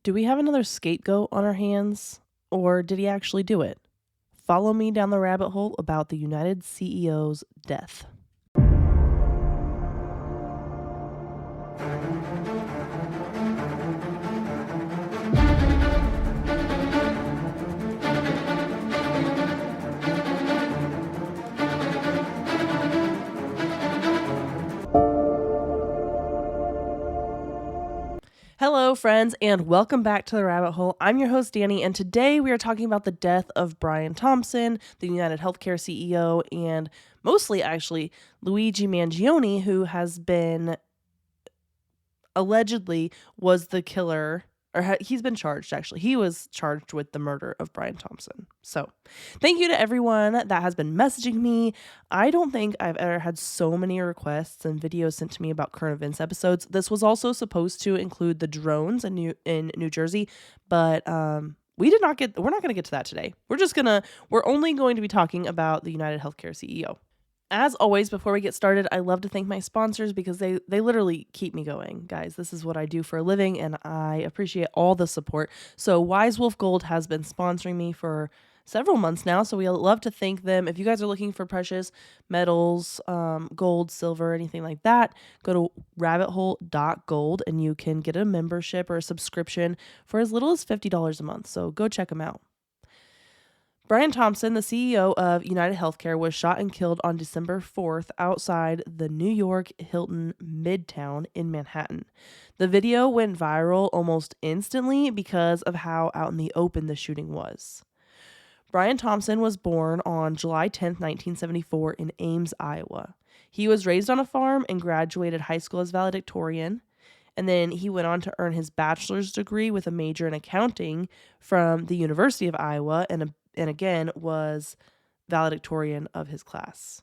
Do we have another scapegoat on our hands, or did he actually do it? Follow me down the rabbit hole about the United CEO's death. Hello, friends, and welcome back to the rabbit hole. I'm your host, Danny, and today we are talking about the death of Brian Thompson, the United Healthcare CEO, and mostly actually Luigi Mangione, who has been allegedly was the killer, or he's been charged actually. He was charged with the murder of Brian Thompson. So thank you to everyone that has been messaging me. I don't think I've ever had so many requests and videos sent to me about current events episodes. This was also supposed to include the drones in New Jersey, but we're not going to get to that today. We're only going to be talking about the United Healthcare CEO. As always, before we get started, I love to thank my sponsors because they literally keep me going. Guys, this is what I do for a living, and I appreciate all the support. So Wise Wolf Gold has been sponsoring me for several months now, so we love to thank them. If you guys are looking for precious metals, gold, silver, anything like that, go to rabbithole.gold, and you can get a membership or a subscription for as little as $50 a month. So go check them out. Brian Thompson, the CEO of United Healthcare, was shot and killed on December 4th outside the New York Hilton Midtown in Manhattan. The video went viral almost instantly because of how out in the open the shooting was. Brian Thompson was born on July 10th, 1974 in Ames, Iowa. He was raised on a farm and graduated high school as valedictorian. And then he went on to earn his bachelor's degree with a major in accounting from the University of Iowa and again was valedictorian of his class.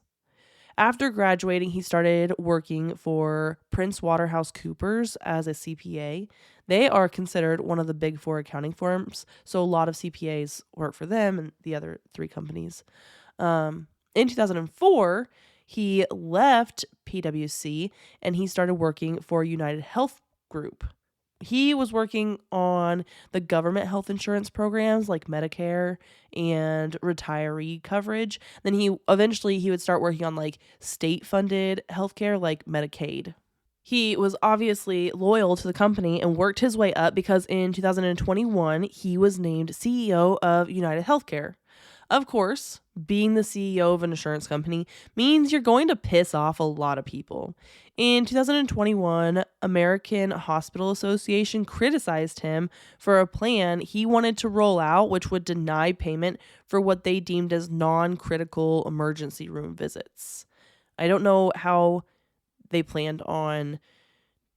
After graduating, he started working for PricewaterhouseCoopers as a CPA. They are considered one of the big four accounting firms, so a lot of CPAs work for them and the other three companies. In 2004, he left PwC and he started working for United Health Group. He was working on the government health insurance programs like Medicare and retiree coverage. Then he would start working on like state-funded healthcare like Medicaid. He was obviously loyal to the company and worked his way up because in 2021, he was named CEO of United Healthcare. Of course, being the CEO of an insurance company means you're going to piss off a lot of people. In 2021, American Hospital Association criticized him for a plan he wanted to roll out, which would deny payment for what they deemed as non-critical emergency room visits. I don't know how they planned on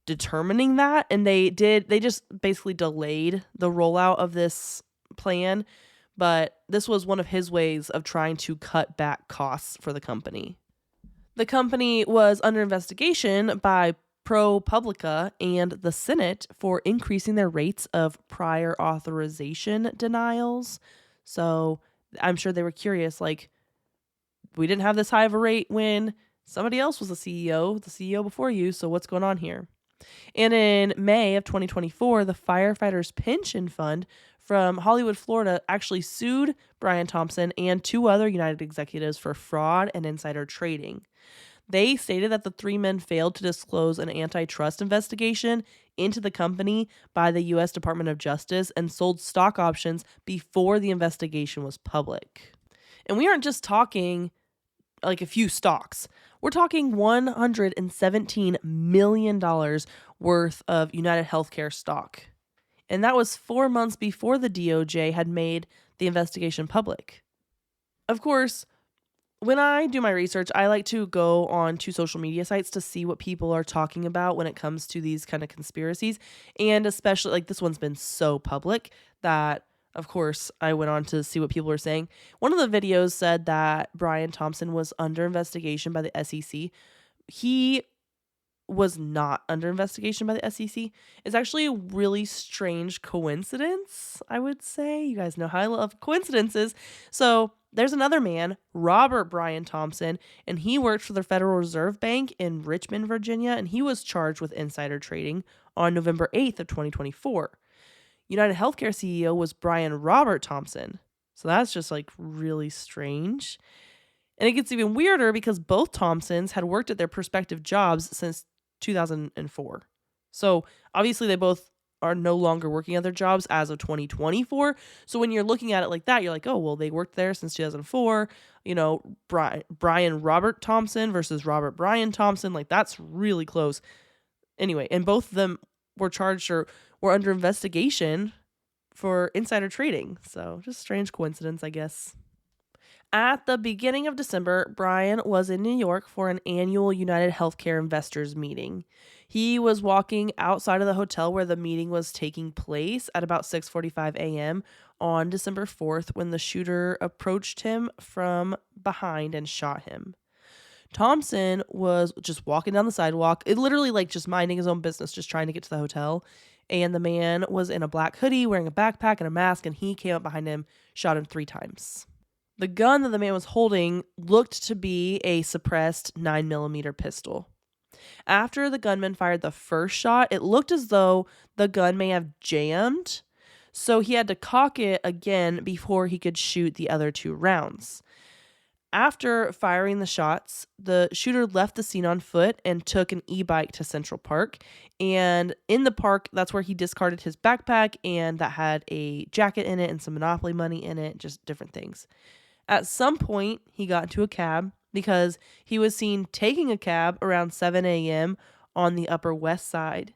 determining that, and they just basically delayed the rollout of this plan. But this was one of his ways of trying to cut back costs for the company. The company was under investigation by ProPublica and the Senate for increasing their rates of prior authorization denials. So I'm sure they were curious, like, we didn't have this high of a rate when somebody else was the CEO before you, so what's going on here? And in May of 2024, the Firefighters Pension Fund from Hollywood, Florida, actually sued Brian Thompson and two other United executives for fraud and insider trading. They stated that the three men failed to disclose an antitrust investigation into the company by the U.S. Department of Justice and sold stock options before the investigation was public. And we aren't just talking like a few stocks. We're talking $117 million worth of United Healthcare stock. And that was 4 months before the DOJ had made the investigation public. Of course, when I do my research, I like to go on to social media sites to see what people are talking about when it comes to these kind of conspiracies. And especially, like, this one's been so public that, of course, I went on to see what people were saying. One of the videos said that Brian Thompson was under investigation by the SEC. He was not under investigation by the SEC. It's actually a really strange coincidence, I would say. You guys know how I love coincidences. So there's another man, Robert Brian Thompson, and he worked for the Federal Reserve Bank in Richmond, Virginia, and he was charged with insider trading on November 8th of 2024. United Healthcare CEO was Brian Robert Thompson. So that's just like really strange. And it gets even weirder because both Thompsons had worked at their prospective jobs since 2004. So obviously they both are no longer working at their jobs as of 2024. So when you're looking at it like that, you're like, oh, well, they worked there since 2004. You know, Brian Robert Thompson versus Robert Brian Thompson. Like, that's really close. Anyway, and both of them were charged or were under investigation for insider trading. So just strange coincidence, I guess. At the beginning of December, Brian was in New York for an annual United Healthcare investors meeting. He was walking outside of the hotel where the meeting was taking place at about 6:45 a.m. on December 4th when the shooter approached him from behind and shot him. Thompson was just walking down the sidewalk, it literally like just minding his own business, just trying to get to the hotel. And the man was in a black hoodie, wearing a backpack and a mask, and he came up behind him, shot him 3 times. The gun that the man was holding looked to be a suppressed 9mm pistol. After the gunman fired the first shot, it looked as though the gun may have jammed, so he had to cock it again before he could shoot the other 2 rounds. After firing the shots, the shooter left the scene on foot and took an e-bike to Central Park. And in the park, that's where he discarded his backpack, and that had a jacket in it and some Monopoly money in it, just different things. At some point, he got into a cab because he was seen taking a cab around 7 a.m. on the Upper West Side.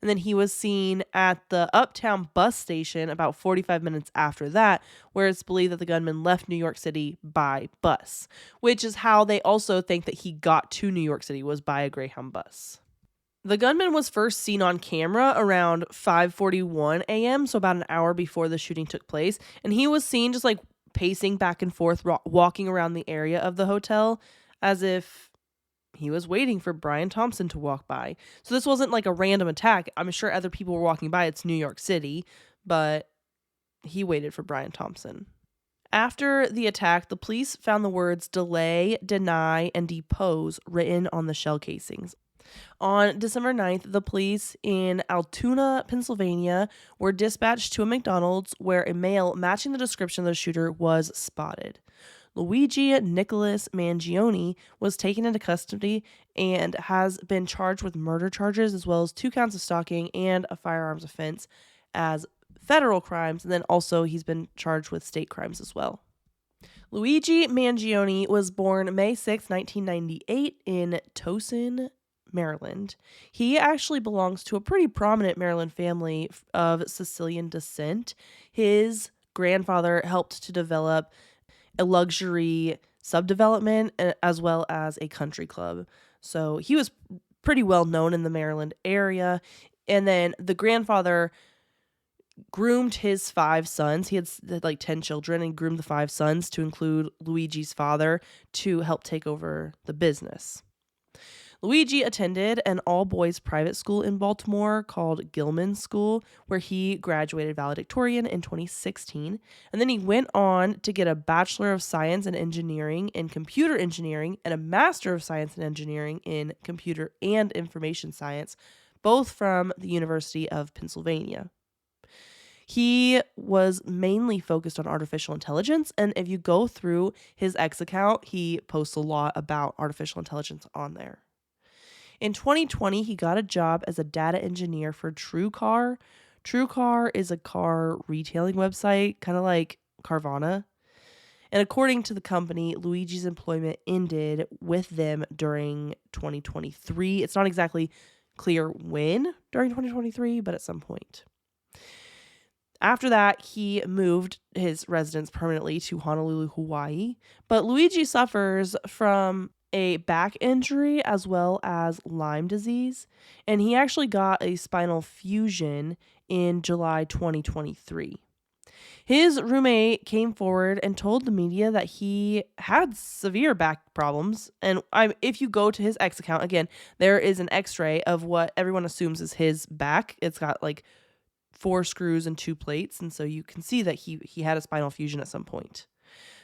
And then he was seen at the Uptown bus station about 45 minutes after that, where it's believed that the gunman left New York City by bus, which is how they also think that he got to New York City, was by a Greyhound bus. The gunman was first seen on camera around 5:41 a.m., so about an hour before the shooting took place, and he was seen just like pacing back and forth, walking around the area of the hotel as if he was waiting for Brian Thompson to walk by. So this wasn't like a random attack. I'm sure other people were walking by. It's New York City, but he waited for Brian Thompson. After the attack, the police found the words delay, deny, and depose written on the shell casings. On December 9th, the police in Altoona, Pennsylvania, were dispatched to a McDonald's where a male matching the description of the shooter was spotted. Luigi Nicholas Mangione was taken into custody and has been charged with murder charges as well as 2 counts of stalking and a firearms offense as federal crimes, and then also he's been charged with state crimes as well. Luigi Mangione was born May 6, 1998 in Towson, Maryland. He actually belongs to a pretty prominent Maryland family of Sicilian descent. His grandfather helped to develop a luxury subdevelopment as well as a country club. So he was pretty well known in the Maryland area. And then the grandfather groomed his 5 sons. He had like 10 children and groomed the 5 sons to include Luigi's father to help take over the business. Luigi attended an all-boys private school in Baltimore called Gilman School, where he graduated valedictorian in 2016. And then he went on to get a Bachelor of Science in Engineering in Computer Engineering and a Master of Science in Engineering in Computer and Information Science, both from the University of Pennsylvania. He was mainly focused on artificial intelligence, and if you go through his X account, he posts a lot about artificial intelligence on there. In 2020, he got a job as a data engineer for TrueCar. TrueCar is a car retailing website, kind of like Carvana. And according to the company, Luigi's employment ended with them during 2023. It's not exactly clear when during 2023, but at some point. After that, he moved his residence permanently to Honolulu, Hawaii. But Luigi suffers from a back injury as well as Lyme disease, and he actually got a spinal fusion in July 2023. His roommate came forward and told the media that he had severe back problems, and if you go to his X account, again, there is an x-ray of what everyone assumes is his back. It's got like 4 screws and 2 plates, and so you can see that he had a spinal fusion at some point.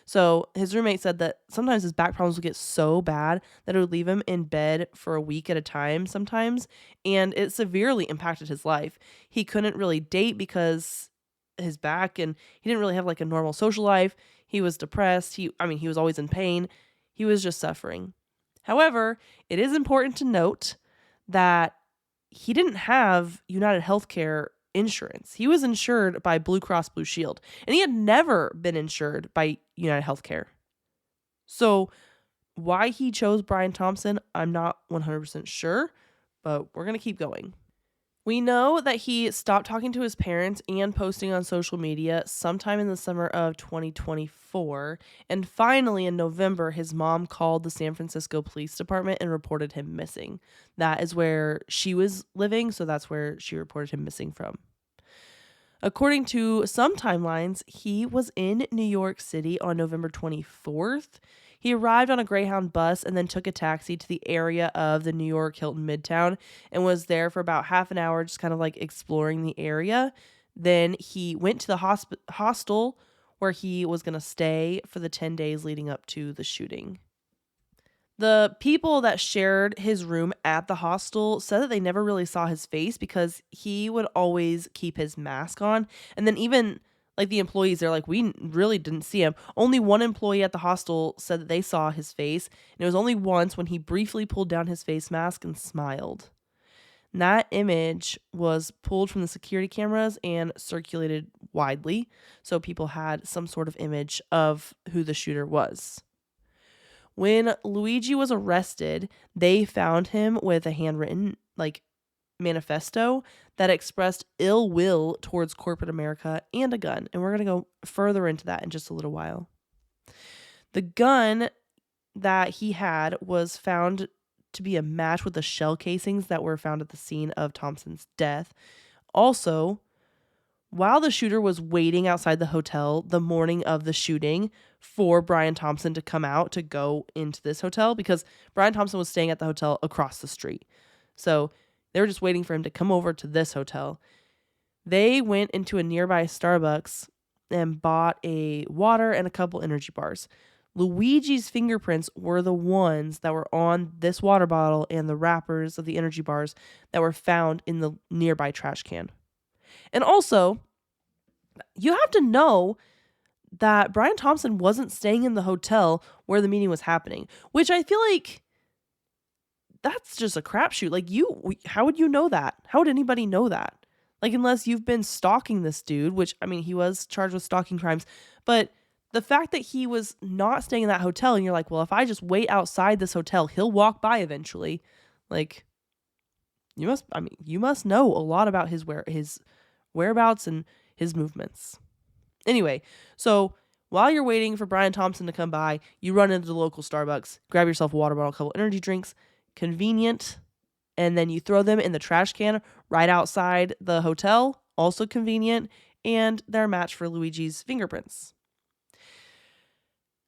So his roommate said that sometimes his back problems would get so bad that it would leave him in bed for a week at a time sometimes, and it severely impacted his life. He couldn't really date because his back, and he didn't really have like a normal social life. He was depressed. He was always in pain. He was just suffering. However, it is important to note that he didn't have United Healthcare insurance. He was insured by Blue Cross Blue Shield, and he had never been insured by United Healthcare. So, why he chose Brian Thompson, I'm not 100% sure, but we're going to keep going. We know that he stopped talking to his parents and posting on social media sometime in the summer of 2024. And finally, in November, his mom called the San Francisco Police Department and reported him missing. That is where she was living, so that's where she reported him missing from. According to some timelines, he was in New York City on November 24th. He arrived on a Greyhound bus and then took a taxi to the area of the New York Hilton Midtown and was there for about half an hour, just kind of like exploring the area. Then he went to the hostel where he was going to stay for the 10 days leading up to the shooting. The people that shared his room at the hostel said that they never really saw his face because he would always keep his mask on. And then even like the employees, they're like, we really didn't see him. Only one employee at the hostel said that they saw his face. And it was only once when he briefly pulled down his face mask and smiled. And that image was pulled from the security cameras and circulated widely. So people had some sort of image of who the shooter was. When Luigi was arrested, they found him with a handwritten manifesto that expressed ill will towards corporate America and a gun. And we're going to go further into that in just a little while. The gun that he had was found to be a match with the shell casings that were found at the scene of Thompson's death. Also, while the shooter was waiting outside the hotel the morning of the shooting for Brian Thompson to come out to go into this hotel, because Brian Thompson was staying at the hotel across the street. So they were just waiting for him to come over to this hotel. They went into a nearby Starbucks and bought a water and a couple energy bars. Luigi's fingerprints were the ones that were on this water bottle and the wrappers of the energy bars that were found in the nearby trash can. And also, you have to know that Brian Thompson wasn't staying in the hotel where the meeting was happening, which I feel like that's just a crapshoot. Like, how would you know that? How would anybody know that? Like, unless you've been stalking this dude, which, I mean, he was charged with stalking crimes, but the fact that he was not staying in that hotel and you're like, well, if I just wait outside this hotel, he'll walk by eventually. Like, you must know a lot about his whereabouts and his movements. Anyway, so while you're waiting for Brian Thompson to come by, you run into the local Starbucks, grab yourself a water bottle, a couple energy drinks, convenient, and then you throw them in the trash can right outside the hotel, also convenient, and they're a match for Luigi's fingerprints.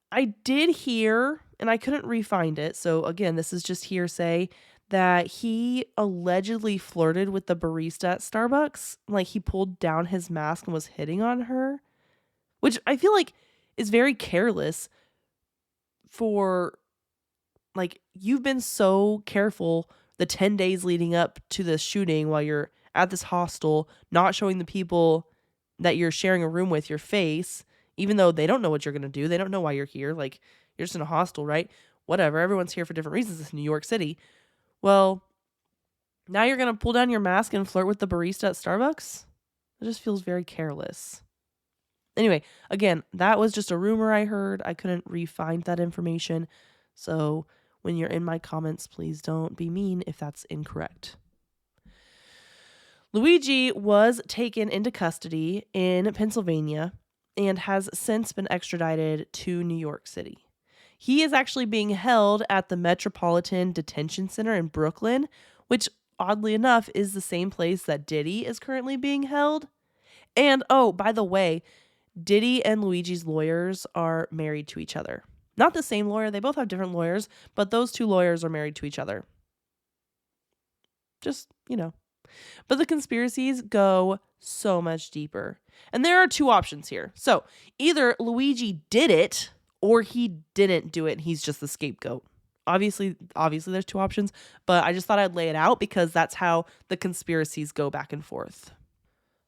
I did hear, and I couldn't re-find it, so again, this is just hearsay, that he allegedly flirted with the barista at Starbucks. Like, he pulled down his mask and was hitting on her, which I feel like is very careless for, like, you've been so careful the 10 days leading up to this shooting while you're at this hostel, not showing the people that you're sharing a room with your face, even though they don't know what you're going to do. They don't know why you're here. Like, you're just in a hostel, right? Whatever. Everyone's here for different reasons. It's New York City. Well, now you're going to pull down your mask and flirt with the barista at Starbucks? It just feels very careless. Anyway, again, that was just a rumor I heard. I couldn't re-find that information. So when you're in my comments, please don't be mean if that's incorrect. Luigi was taken into custody in Pennsylvania and has since been extradited to New York City. He is actually being held at the Metropolitan Detention Center in Brooklyn, which oddly enough is the same place that Diddy is currently being held. And oh, by the way, Diddy and Luigi's lawyers are married to each other. Not the same lawyer, they both have different lawyers, but those two lawyers are married to each other. Just, But the conspiracies go so much deeper. And there are two options here. So either Luigi did it, or he didn't do it and he's just the scapegoat. Obviously there's two options, but I just thought I'd lay it out because that's how the conspiracies go back and forth.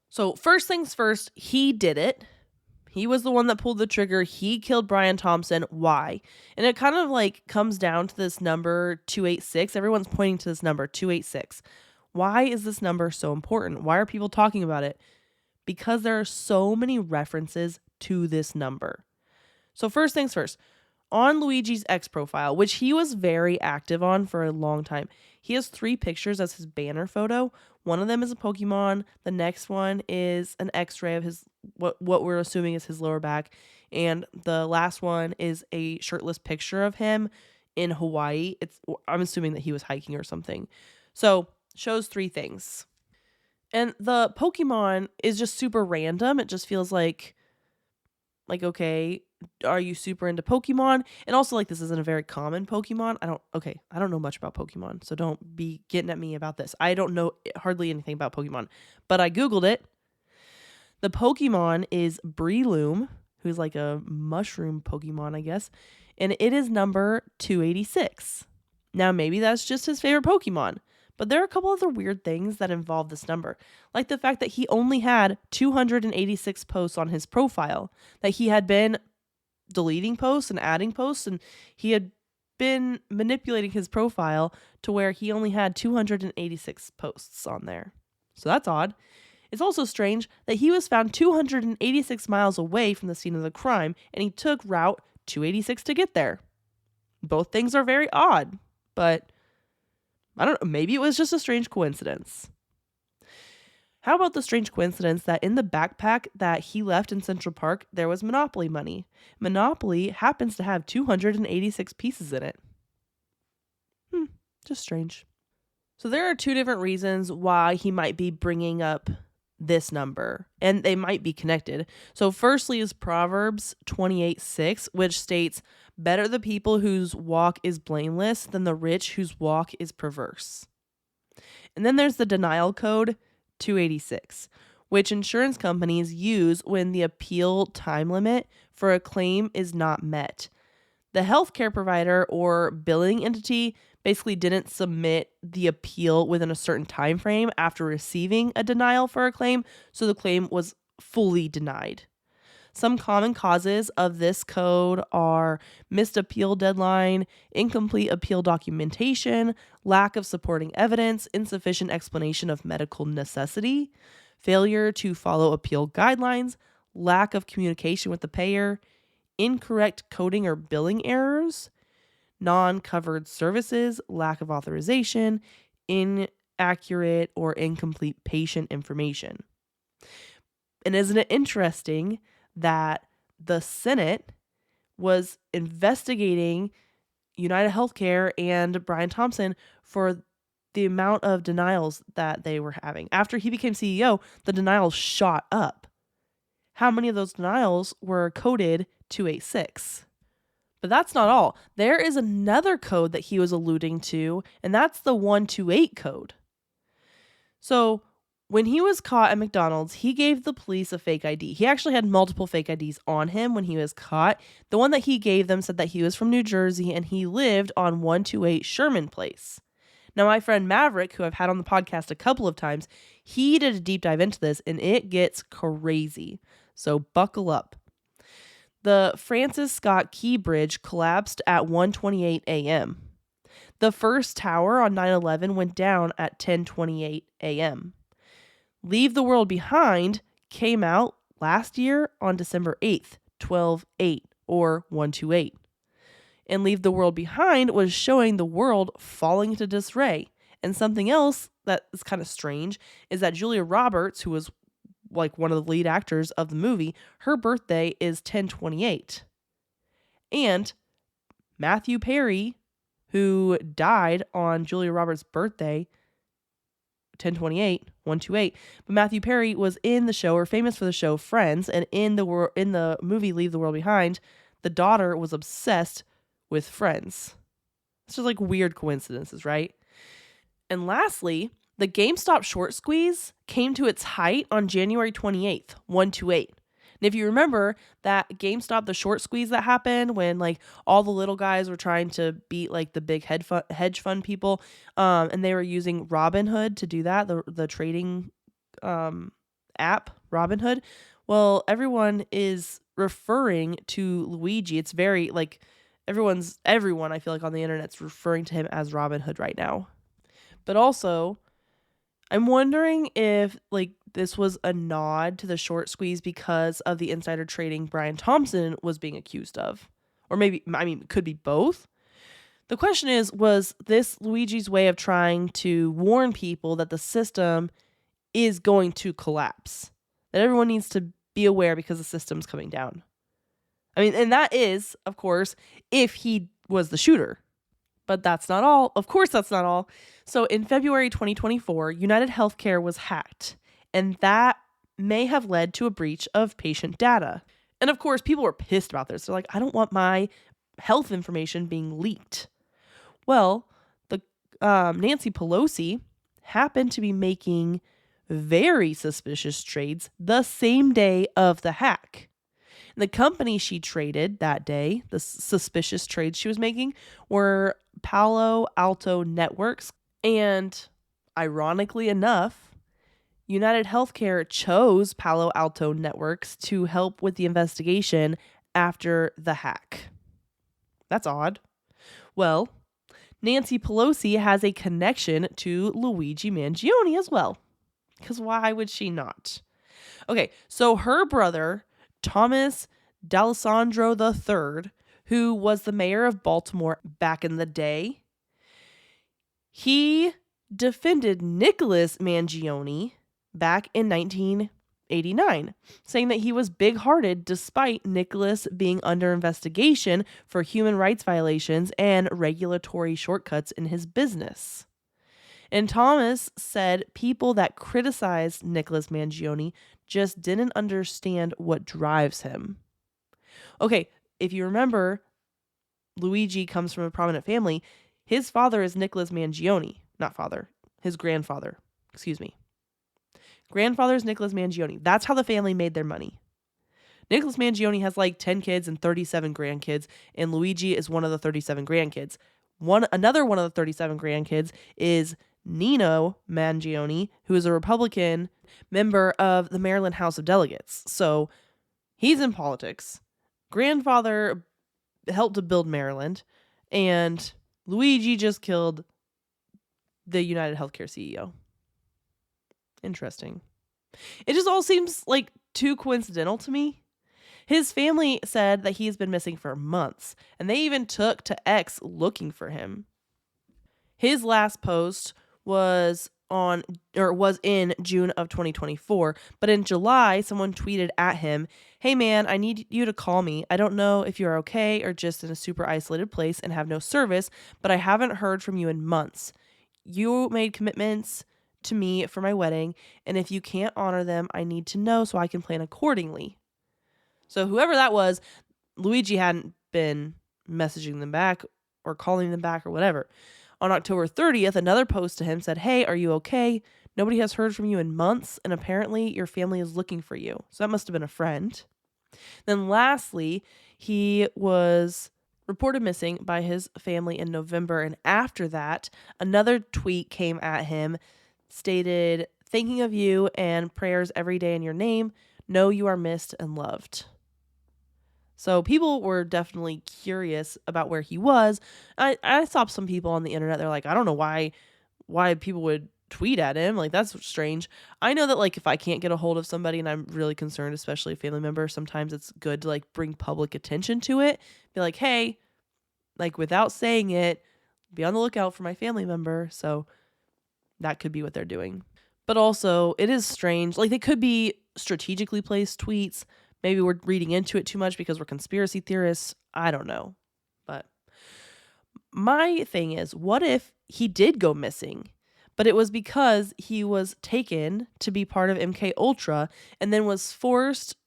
So first things first, he did it. He was the one that pulled the trigger. He killed Brian Thompson. Why? And it kind of like comes down to this number 286. Everyone's pointing to this number 286. Why is this number so important? Why are people talking about it? Because there are so many references to this number. So first things first, on Luigi's X profile, which he was very active on for a long time, he has 3 pictures as his banner photo. One of them is a Pokemon. The next one is an X-ray of his what we're assuming is his lower back, and the last one is a shirtless picture of him in Hawaii. I'm assuming that he was hiking or something. So shows 3 things, and the Pokemon is just super random. It just feels like okay, are you super into Pokemon? And also, like, this isn't a very common Pokemon. I don't know much about Pokemon, so don't be getting at me about this. I don't know hardly anything about Pokemon, but I Googled it. The Pokemon is Breloom, who's like a mushroom Pokemon, I guess, and it is number 286. Now, maybe that's just his favorite Pokemon, but there are a couple other weird things that involve this number, like the fact that he only had 286 posts on his profile, that he had been deleting posts and adding posts, and he had been manipulating his profile to where he only had 286 posts on there. So that's odd. It's also strange that he was found 286 miles away from the scene of the crime, and he took Route 286 to get there. Both things are very odd, but I don't know, maybe it was just a strange coincidence. How about the strange coincidence that in the backpack that he left in Central Park, there was Monopoly money? Monopoly happens to have 286 pieces in it. Just strange. So there are 2 different reasons why he might be bringing up this number, and they might be connected. So firstly is Proverbs 28:6, which states, "Better the people whose walk is blameless than the rich whose walk is perverse." And then there's the denial code 286, which insurance companies use when the appeal time limit for a claim is not met. The healthcare provider or billing entity basically didn't submit the appeal within a certain time frame after receiving a denial for a claim, so the claim was fully denied. Some common causes of this code are missed appeal deadline, incomplete appeal documentation, lack of supporting evidence, insufficient explanation of medical necessity, failure to follow appeal guidelines, lack of communication with the payer, incorrect coding or billing errors, non-covered services, lack of authorization, inaccurate or incomplete patient information. And isn't it interesting that the Senate was investigating United Healthcare and Brian Thompson for the amount of denials that they were having? After he became CEO, the denials shot up. How many of those denials were coded 286? But that's not all. There is another code that he was alluding to, and that's the 128 code. So when he was caught at McDonald's, he gave the police a fake ID. He actually had multiple fake IDs on him when he was caught. The one that he gave them said that he was from New Jersey and he lived on 128 Sherman Place. Now, my friend Maverick, who I've had on the podcast a couple of times, he did a deep dive into this, and it gets crazy. So buckle up. The Francis Scott Key Bridge collapsed at 1:28 a.m. The first tower on 9/11 went down at 10:28 a.m. Leave the World Behind came out last year on December 8th, 12/8, or 128. And Leave the World Behind was showing the world falling into disarray. And something else that is kind of strange is that Julia Roberts, who was like one of the lead actors of the movie, her birthday is 10/28. And Matthew Perry, who died on Julia Roberts' birthday, 10/28, 128, but Matthew Perry was in the show, or famous for the show Friends, and in the movie Leave the World Behind, the daughter was obsessed with Friends. It's just like weird coincidences, right? And lastly, the GameStop short squeeze came to its height on January 28th, 128. And if you remember that GameStop, the short squeeze that happened when like all the little guys were trying to beat like the big hedge fund people, and they were using Robinhood to do that, the trading app Robinhood. Well, everyone is referring to Luigi. It's very like everyone I feel like on the internet's referring to him as Robin Hood right now. But also, I'm wondering if like this was a nod to the short squeeze because of the insider trading Brian Thompson was being accused of. Or maybe, I mean, it could be both. The question is, was this Luigi's way of trying to warn people that the system is going to collapse? That everyone needs to be aware because the system's coming down. I mean, and that is, of course, if he was the shooter. But that's not all. Of course, that's not all. So in February 2024, United Healthcare was hacked, and that may have led to a breach of patient data. And of course, people were pissed about this. They're like, I don't want my health information being leaked. Well, the Nancy Pelosi happened to be making very suspicious trades the same day of the hack. The company she traded that day, the suspicious trades she was making, were Palo Alto Networks. And ironically enough, United Healthcare chose Palo Alto Networks to help with the investigation after the hack. That's odd. Well, Nancy Pelosi has a connection to Luigi Mangione as well. Because why would she not? Okay, so her brother, Thomas D'Alessandro III, who was the mayor of Baltimore back in the day, he defended Nicholas Mangione back in 1989, saying that he was big-hearted despite Nicholas being under investigation for human rights violations and regulatory shortcuts in his business. And Thomas said people that criticized Nicholas Mangione just didn't understand what drives him. Okay, if you remember, Luigi comes from a prominent family. His father is Nicholas Mangione. Not father. His grandfather. Excuse me. Grandfather is Nicholas Mangione. That's how the family made their money. Nicholas Mangione has like 10 kids and 37 grandkids, and Luigi is one of the 37 grandkids. Another one of the 37 grandkids is Nino Mangione, who is a Republican member of the Maryland House of Delegates. So he's in politics. Grandfather helped to build Maryland, and Luigi just killed the United Healthcare CEO. Interesting. It just all seems like too coincidental to me. His family said that he's been missing for months, and they even took to X looking for him. His last post was in June of 2024, but in July, someone tweeted at him, "Hey man, I need you to call me. I don't know if you're okay or just in a super isolated place and have no service, but I haven't heard from you in months. You made commitments to me for my wedding, and if you can't honor them, I need to know so I can plan accordingly." So whoever that was, Luigi hadn't been messaging them back or calling them back or whatever. On October 30th, another post to him said, "Hey, are you okay? Nobody has heard from you in months, and apparently your family is looking for you." So that must have been a friend. Then lastly, he was reported missing by his family in November, and after that, another tweet came at him, stated, "Thinking of you and prayers every day in your name. Know you are missed and loved." So people were definitely curious about where he was. I saw some people on the internet. They're like, I don't know why people would tweet at him. Like, that's strange. I know that like if I can't get a hold of somebody and I'm really concerned, especially a family member, sometimes it's good to like bring public attention to it. Be like, hey, like without saying it, be on the lookout for my family member. So that could be what they're doing. But also, it is strange. Like, they could be strategically placed tweets. Maybe we're reading into it too much because we're conspiracy theorists. I don't know. But my thing is, what if he did go missing, but it was because he was taken to be part of MK Ultra and then was forced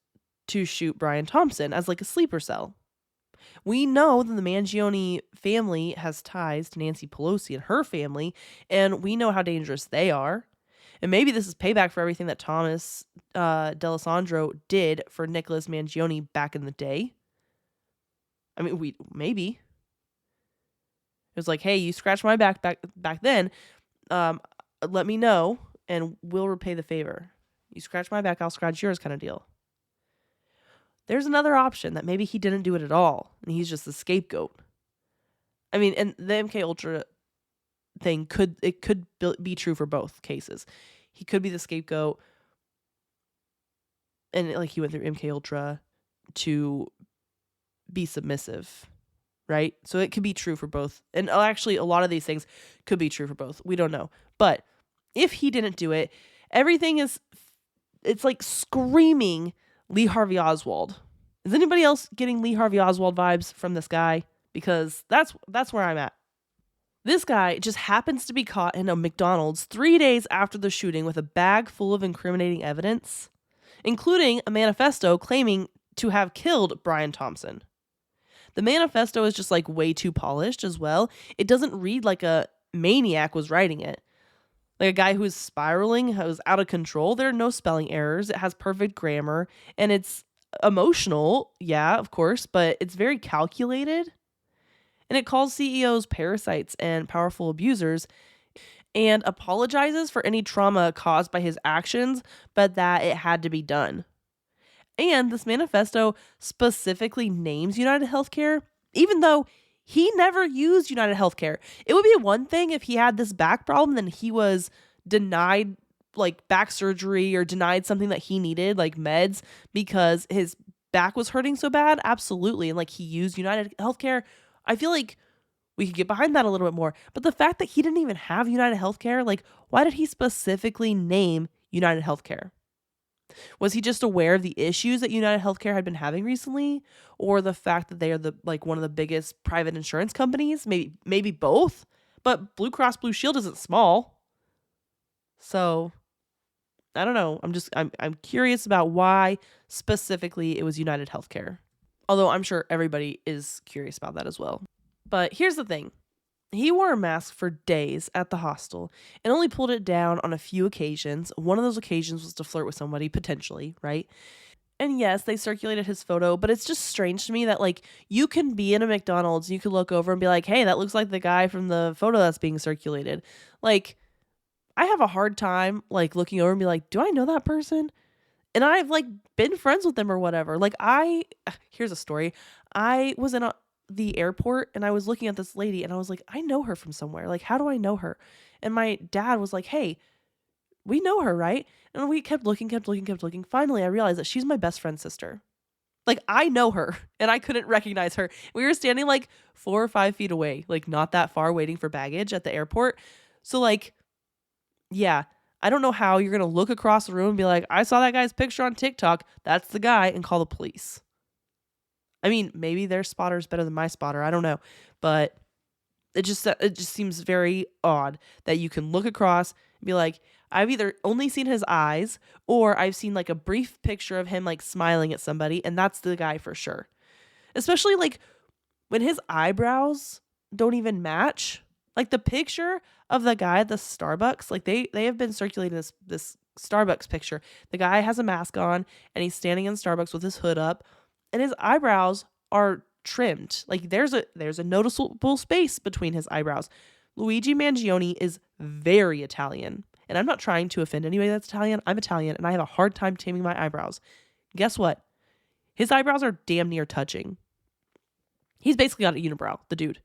to shoot Brian Thompson as like a sleeper cell? We know that the Mangione family has ties to Nancy Pelosi and her family, and we know how dangerous they are. And maybe this is payback for everything that Thomas D'Alessandro did for Nicholas Mangione back in the day. I mean, maybe. It was like, hey, you scratched my back then. Let me know, and we'll repay the favor. You scratch my back, I'll scratch yours kind of deal. There's another option that maybe he didn't do it at all, and he's just the scapegoat. I mean, and the MK Ultra thing could be true for both cases. He could be the scapegoat, and like he went through MK Ultra to be submissive, right? So it could be true for both. And actually, a lot of these things could be true for both. We don't know. But if he didn't do it, it's like screaming Lee Harvey Oswald. Is anybody else getting Lee Harvey Oswald vibes from this guy? Because that's where I'm at. This guy just happens to be caught in a McDonald's 3 days after the shooting with a bag full of incriminating evidence, including a manifesto claiming to have killed Brian Thompson. The manifesto is just like way too polished as well. It doesn't read like a maniac was writing it. Like a guy who is spiraling, who's out of control. There are no spelling errors. It has perfect grammar, and it's emotional, yeah, of course, but it's very calculated. And it calls CEOs parasites and powerful abusers and apologizes for any trauma caused by his actions, but that it had to be done. And this manifesto specifically names United Healthcare, even though he never used United Healthcare. It would be one thing if he had this back problem, then he was denied like back surgery or denied something that he needed, like meds, because his back was hurting so bad. Absolutely. And like he used United Healthcare. I feel like we could get behind that a little bit more. But the fact that he didn't even have United Healthcare, like, why did he specifically name United Healthcare? Was he just aware of the issues that United Healthcare had been having recently, or the fact that they are one of the biggest private insurance companies? Maybe both. But Blue Cross Blue Shield isn't small, so I don't know. I'm curious about why specifically it was United Healthcare. Although I'm sure everybody is curious about that as well. But here's the thing. He wore a mask for days at the hostel and only pulled it down on a few occasions. One of those occasions was to flirt with somebody, potentially, right? And yes, they circulated his photo, but it's just strange to me that, like, you can be in a McDonald's, you could look over and be like, hey, that looks like the guy from the photo that's being circulated. Like, I have a hard time, like, looking over and be like, do I know that person? And I've, like, been friends with them or whatever. Like, here's a story. I was in the airport and I was looking at this lady and I was like, I know her from somewhere. Like, how do I know her? And my dad was like, hey, we know her, right? And we kept looking. Finally, I realized that she's my best friend's sister. Like, I know her and I couldn't recognize her. We were standing like 4 or 5 feet away, like not that far, waiting for baggage at the airport. So, like, yeah, I don't know how you're going to look across the room and be like, I saw that guy's picture on TikTok. That's the guy, and call the police. I mean, maybe their spotter is better than my spotter. I don't know. But it just seems very odd that you can look across and be like, I've either only seen his eyes or I've seen like a brief picture of him like smiling at somebody, and that's the guy for sure. Especially like when his eyebrows don't even match. Like the picture of the guy at the Starbucks, like they have been circulating this Starbucks picture. The guy has a mask on and he's standing in Starbucks with his hood up, and his eyebrows are trimmed. Like there's a noticeable space between his eyebrows. Luigi Mangione is very Italian. And I'm not trying to offend anybody that's Italian. I'm Italian and I have a hard time taming my eyebrows. Guess what? His eyebrows are damn near touching. He's basically got a unibrow, the dude.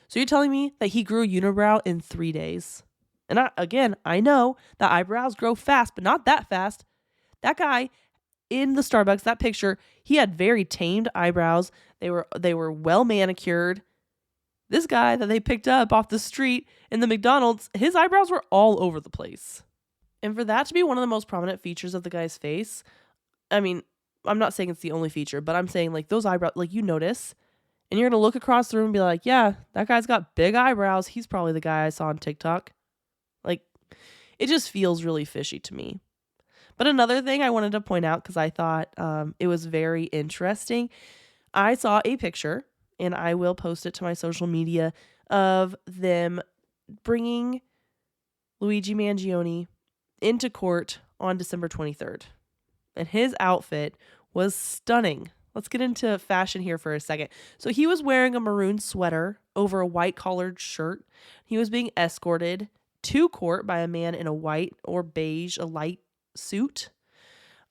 So you're telling me that he grew a unibrow in 3 days? And I know that eyebrows grow fast, but not that fast. That guy in the Starbucks, that picture, he had very tamed eyebrows. They were well manicured. This guy that they picked up off the street in the McDonald's, his eyebrows were all over the place. And for that to be one of the most prominent features of the guy's face, I mean, I'm not saying it's the only feature, but I'm saying like those eyebrows, like you notice, and you're going to look across the room and be like, yeah, that guy's got big eyebrows. He's probably the guy I saw on TikTok. Like, it just feels really fishy to me. But another thing I wanted to point out, because I thought it was very interesting, I saw a picture, and I will post it to my social media, of them bringing Luigi Mangione into court on December 23rd. And his outfit was stunning. Let's get into fashion here for a second. So he was wearing a maroon sweater over a white collared shirt. He was being escorted to court by a man in a white or beige, a light suit.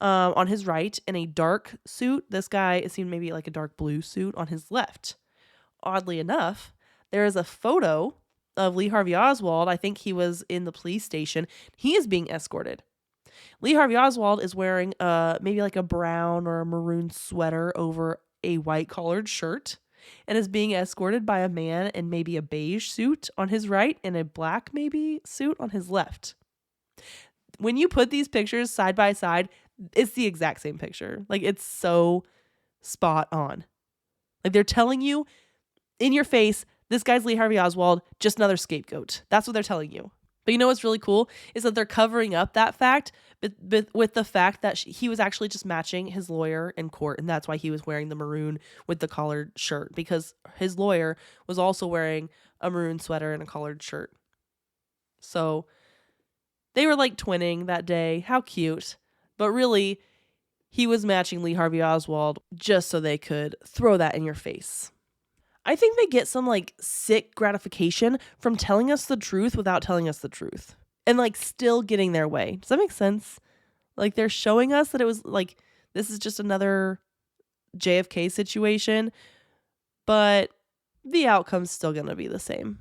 On his right, in a dark suit. This guy, it seemed maybe like a dark blue suit on his left. Oddly enough, there is a photo of Lee Harvey Oswald. I think he was in the police station. He is being escorted. Lee Harvey Oswald is wearing maybe like a brown or a maroon sweater over a white collared shirt and is being escorted by a man in maybe a beige suit on his right and a black maybe suit on his left. When you put these pictures side by side, it's the exact same picture. Like, it's so spot on. Like, they're telling you in your face, this guy's Lee Harvey Oswald, just another scapegoat. That's what they're telling you. But you know what's really cool is that they're covering up that fact with the fact that he was actually just matching his lawyer in court. And that's why he was wearing the maroon with the collared shirt, because his lawyer was also wearing a maroon sweater and a collared shirt. So they were like twinning that day. How cute. But really, he was matching Lee Harvey Oswald just so they could throw that in your face. I think they get some like sick gratification from telling us the truth without telling us the truth. And like still getting their way. Does that make sense? Like, they're showing us that it was like, this is just another JFK situation, but the outcome's still going to be the same.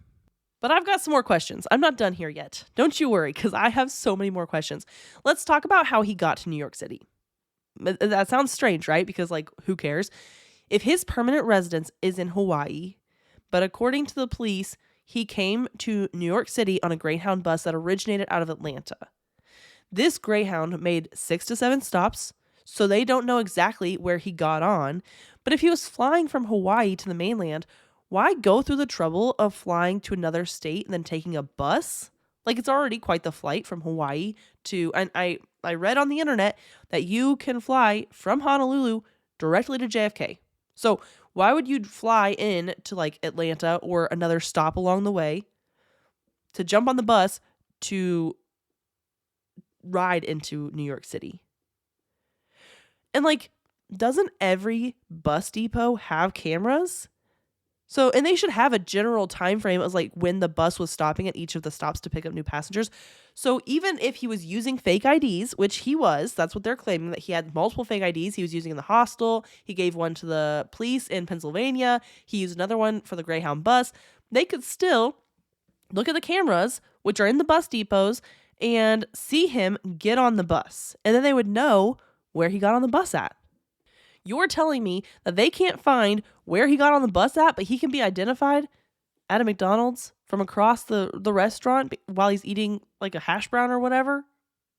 But I've got some more questions. I'm not done here yet. Don't you worry, because I have so many more questions. Let's talk about how he got to New York City. That sounds strange, right? Because, like, who cares? If his permanent residence is in Hawaii, but according to the police, he came to New York City on a Greyhound bus that originated out of Atlanta. This Greyhound made 6 to 7 stops, so they don't know exactly where he got on. But if he was flying from Hawaii to the mainland, why go through the trouble of flying to another state and then taking a bus? Like, it's already quite the flight from Hawaii to, and I read on the internet that you can fly from Honolulu directly to JFK. So why would you fly in to like Atlanta or another stop along the way to jump on the bus to ride into New York City? And like, doesn't every bus depot have cameras? So, and they should have a general time frame as like when the bus was stopping at each of the stops to pick up new passengers. So even if he was using fake IDs, which he was, that's what they're claiming, that he had multiple fake IDs he was using in the hostel. He gave one to the police in Pennsylvania. He used another one for the Greyhound bus. They could still look at the cameras, which are in the bus depots, and see him get on the bus. And then they would know where he got on the bus at. You're telling me that they can't find where he got on the bus at, but he can be identified at a McDonald's from across the restaurant while he's eating like a hash brown or whatever?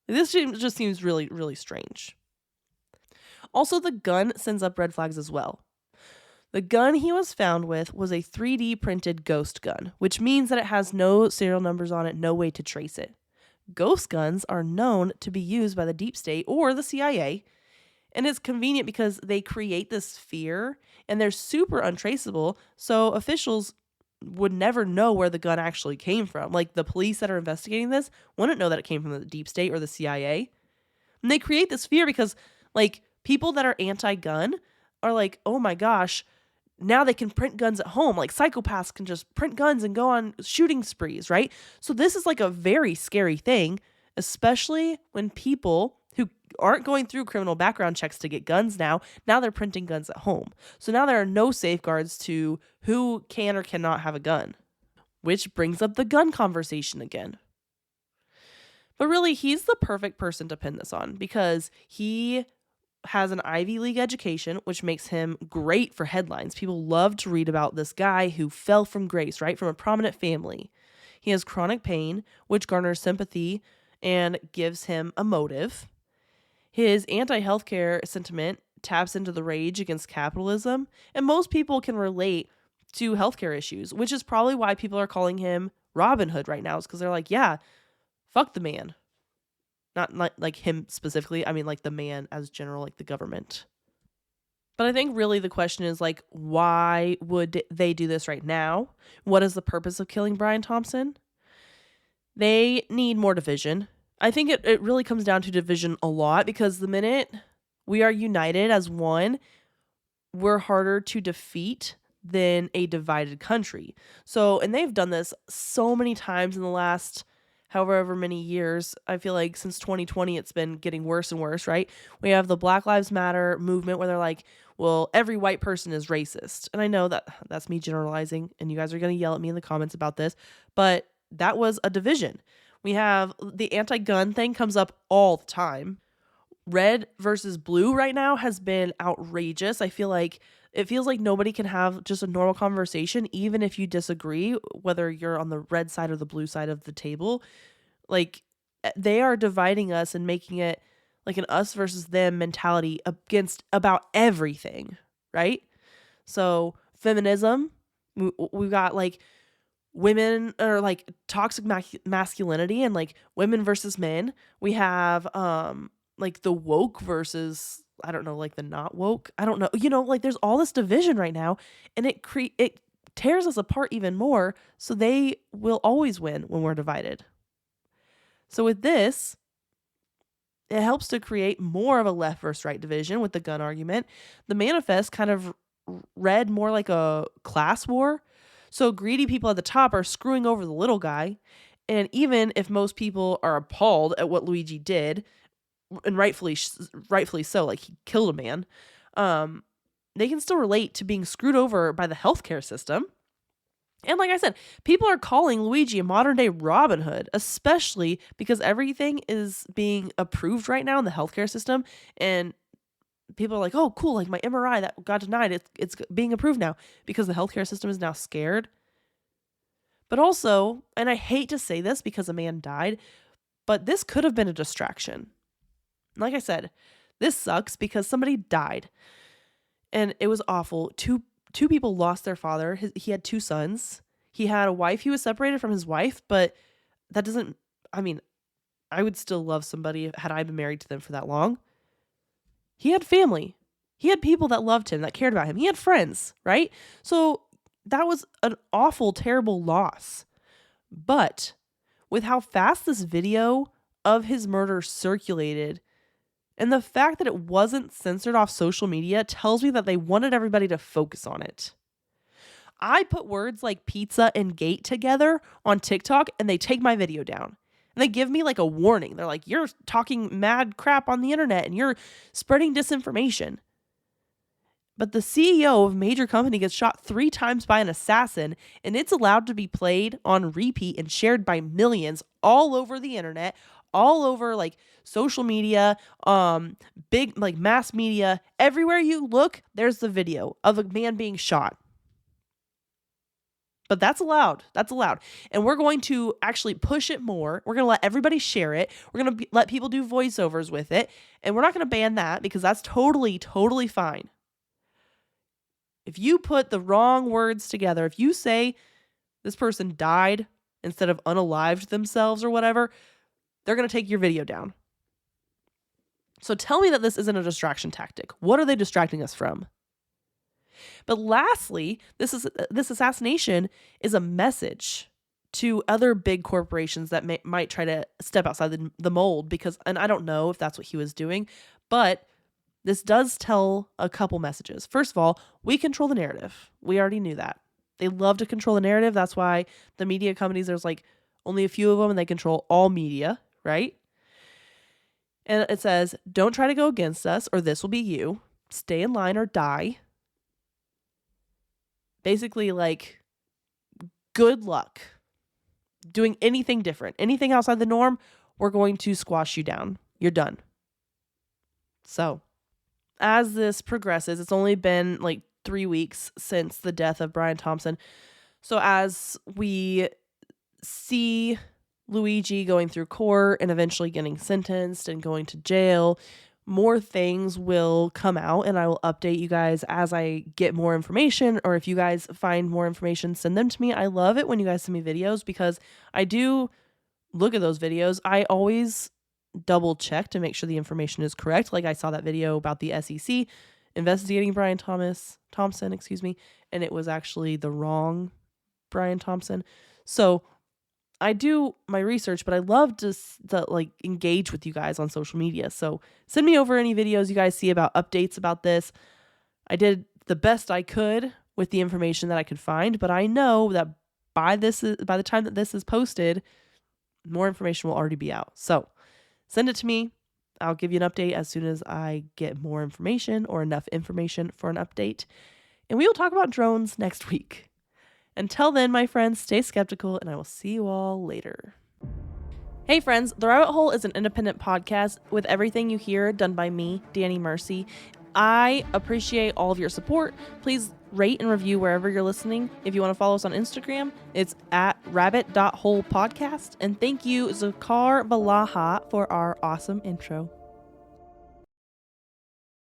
This just seems really, really strange. Also, the gun sends up red flags as well. The gun he was found with was a 3D printed ghost gun, which means that it has no serial numbers on it, no way to trace it. Ghost guns are known to be used by the deep state or the CIA. And it's convenient because they create this fear and they're super untraceable. So officials would never know where the gun actually came from. Like, the police that are investigating this wouldn't know that it came from the deep state or the CIA. And they create this fear because like people that are anti-gun are like, oh my gosh, now they can print guns at home. Like, psychopaths can just print guns and go on shooting sprees, right? So this is like a very scary thing, especially when people who aren't going through criminal background checks to get guns now they're printing guns at home. So now there are no safeguards to who can or cannot have a gun, which brings up the gun conversation again. But really, he's the perfect person to pin this on because he has an Ivy League education, which makes him great for headlines. People love to read about this guy who fell from grace, right? From a prominent family. He has chronic pain, which garners sympathy and gives him a motive. His anti-healthcare sentiment taps into the rage against capitalism, and most people can relate to healthcare issues, which is probably why people are calling him Robin Hood right now, is because they're like, yeah, fuck the man. Not like him specifically, I mean like the man as general, like the government. But I think really the question is like, why would they do this right now? What is the purpose of killing Brian Thompson? They need more division. I think it really comes down to division a lot, because the minute we are united as one, we're harder to defeat than a divided country. So, and they've done this so many times in the last however many years. I feel like since 2020, it's been getting worse and worse, right? We have the Black Lives Matter movement where they're like, well, every white person is racist. And I know that that's me generalizing, and you guys are going to yell at me in the comments about this, but that was a division. We have the anti-gun thing comes up all the time. Red versus blue right now has been outrageous. I feel like it feels like nobody can have just a normal conversation, even if you disagree, whether you're on the red side or the blue side of the table. Like, they are dividing us and making it like an us versus them mentality against about everything, right? So, feminism, we've got like women, or like toxic masculinity, and like women versus men. We have like the woke versus, I don't know, like the not woke. I don't know. Like there's all this division right now, and it tears us apart even more. So they will always win when we're divided. So with this, it helps to create more of a left versus right division with the gun argument. The manifest kind of read more like a class war. So greedy people at the top are screwing over the little guy. And even if most people are appalled at what Luigi did, and rightfully so, like he killed a man, they can still relate to being screwed over by the healthcare system. And like I said, people are calling Luigi a modern day Robin Hood, especially because everything is being approved right now in the healthcare system. And people are like, oh, cool, like my MRI that got denied, it's being approved now because the healthcare system is now scared. But also, and I hate to say this because a man died, but this could have been a distraction. Like I said, this sucks because somebody died. And it was awful. Two people lost their father. He had 2 sons. He had a wife. He was separated from his wife, but that doesn't, I mean, I would still love somebody had I been married to them for that long. He had family. He had people that loved him, that cared about him. He had friends, right? So that was an awful, terrible loss. But with how fast this video of his murder circulated, and the fact that it wasn't censored off social media, tells me that they wanted everybody to focus on it. I put words like pizza and gate together on TikTok, and they take my video down. And they give me like a warning. They're like, you're talking mad crap on the internet and you're spreading disinformation. But the CEO of a major company gets shot 3 times by an assassin, and it's allowed to be played on repeat and shared by millions all over the internet, all over like social media, big like mass media. Everywhere you look, there's the video of a man being shot. But that's allowed. That's allowed. And we're going to actually push it more. We're going to let everybody share it. We're going to let people do voiceovers with it. And we're not going to ban that because that's totally, totally fine. If you put the wrong words together, if you say this person died instead of unalived themselves or whatever, they're going to take your video down. So tell me that this isn't a distraction tactic. What are they distracting us from? But lastly, this assassination is a message to other big corporations that might try to step outside the mold, because, and I don't know if that's what he was doing, but this does tell a couple messages. First of all, we control the narrative. We already knew that. They love to control the narrative. That's why the media companies, there's like only a few of them and they control all media, right? And it says, don't try to go against us or this will be you. Stay in line or die. Basically, like, good luck doing anything different. Anything outside the norm, we're going to squash you down. You're done. So, as this progresses, it's only been like 3 weeks since the death of Brian Thompson. So as we see Luigi going through court and eventually getting sentenced and going to jail, more things will come out, and I will update you guys as I get more information, or if you guys find more information, send them to me. I love it when you guys send me videos because I do look at those videos. I always double check to make sure the information is correct. Like I saw that video about the SEC investigating Brian Thompson, and it was actually the wrong Brian Thompson. So I do my research, but I love to like engage with you guys on social media. So send me over any videos you guys see about updates about this. I did the best I could with the information that I could find, but I know that by the time that this is posted, more information will already be out. So send it to me. I'll give you an update as soon as I get more information or enough information for an update. And we will talk about drones next week. Until then, my friends, stay skeptical, and I will see you all later. Hey friends, The Rabbit Hole is an independent podcast with everything you hear done by me, Danny Mercy. I appreciate all of your support. Please rate and review wherever you're listening. If you want to follow us on Instagram, it's at rabbit.holepodcast. And thank you, Zakar Valaha, for our awesome intro.